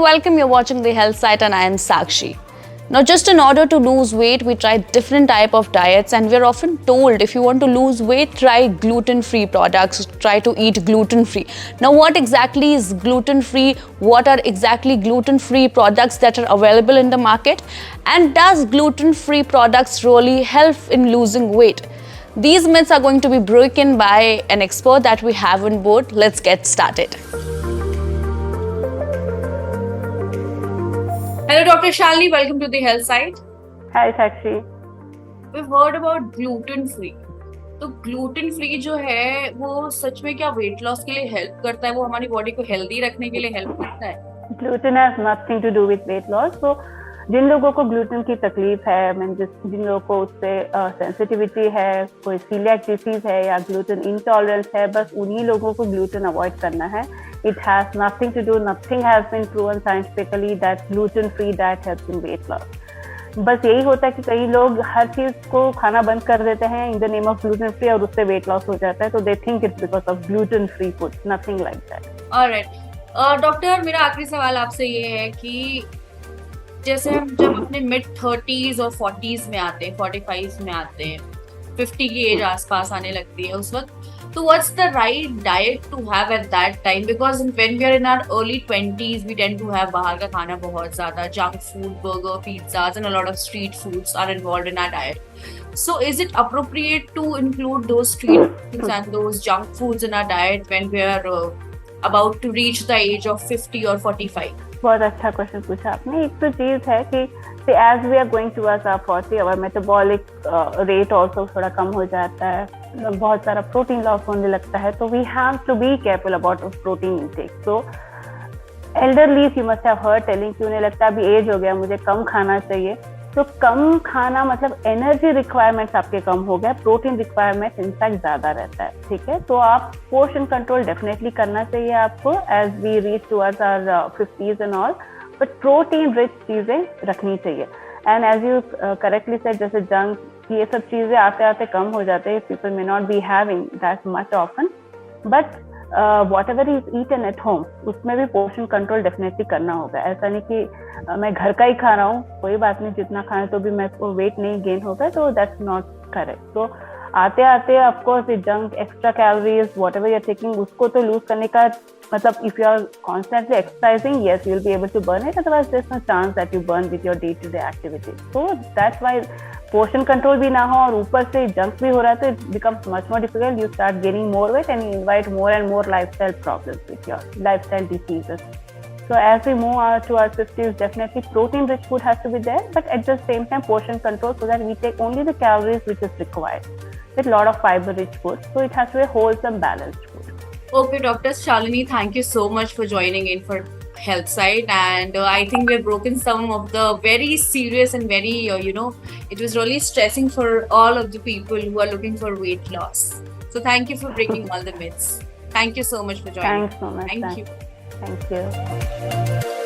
welcome. You're watching The Health Site and I am Sakshi. Now, just in order to lose weight, we try different type of diets, and we're often told if you want to lose weight, try gluten-free products, try to eat gluten-free. Now, what exactly is gluten-free? What are exactly gluten-free products that are available in the market? And does gluten-free products really help in losing weight? These myths are going to be broken by an expert that we have on board. Let's get started. Hello, Dr. Shalini. Welcome to the Health Site. Hi, Sakshi. We've heard about gluten-free. तो gluten free जो है वो सच में क्या weight loss के लिए help करता है? वो हमारी बॉडी को हेल्दी रखने के लिए हेल्प करता है? Gluten has nothing to do with weight loss. तो जिन लोगों को ग्लूटेन की तकलीफ है, जिन लोगों को उससे सेंसिटिविटी है, कोई सीलियाक डिसीज है या ग्लूटेन इंटॉलरेंस है, बस उन्हीं लोगों को ग्लूटेन अवॉइड करना है. It has nothing to do, nothing has been proven scientifically that gluten-free diet helps in weight loss. बस यही होता है कि कई लोग हर चीज को खाना बंद कर देते हैं in the name of gluten free और उससे वेट लॉस हो जाता है. तो they think it's because of gluten free food, nothing like that. Alright doctor, मेरा आखिरी सवाल आपसे ये है कि जैसे हम जब अपने मिड 30s और 40s में आते हैं, 45 में आते हैं, 50 की एज आसपास आने लगती है उस वक्त, तो what's the right diet to have at that time? Because when we are in our early 20s, we tend to have बाहर का खाना बहुत ज़्यादा, junk food, burger, pizzas, and a lot of street foods are involved in our diet. So is it appropriate to include those street foods and those junk foods in our diet when we are about to reach the age of 50 or 45? बहुत अच्छा question पूछा आपने. एक तो चीज है कि as we are going towards our 40, our metabolic rate also थोड़ा कम हो जाता है, बहुत सारा प्रोटीन लॉस होने लगता है. तो we have to be careful about protein intake. So elderlies you must have heard telling कि उन्हें लगता है अभी एज हो गया, मुझे कम खाना चाहिए. तो कम खाना मतलब एनर्जी रिक्वायरमेंट्स आपके कम हो गए, प्रोटीन रिक्वायरमेंट इनफैक्ट ज्यादा रहता है. ठीक है, तो आप पोर्शन कंट्रोल डेफिनेटली करना चाहिए आपको as we reach towards our 50s and all. But protein rich चीजें रखनी चाहिए. And as you correctly said, जैसे जंक, ये सब चीजें आते आते कम हो जाते हैं. People may not be having that much often, but whatever is eaten at home, उसमें भी पोर्शन कंट्रोल डेफिनेटली करना होगा. ऐसा नहीं कि मैं घर का ही खा रहा हूँ, कोई बात नहीं, जितना खाएं तो भी मैं वेट नहीं गेन होगा, तो दैट्स नॉट करेक्ट. तो आते आते of course junk, extra calories, whatever you're taking, उसको तो लूज करने का मतलब if you are constantly exercising, yes, you will be able to burn it. Otherwise, there's no chance that you burn with your day-to-day activities. So that's why portion control भी ना हो और ऊपर से जंक भी हो रहा है, तो it becomes much more difficult. You start gaining more weight and you invite more and more lifestyle problems with your lifestyle diseases. So as we move to our 50s, definitely protein-rich food has to be there, but at the same time portion control so that we take only the calories which is required, with a lot of fiber-rich food. So it has to be a wholesome, balanced food. Okay, Dr. Shalini, thank you so much for joining in for Health Site, and I think we have broken some of the very serious and very, it was really stressing for all of the people who are looking for weight loss. So thank you for breaking all the myths. Thank you so much for joining. Thanks so much. Thank you. Thank you.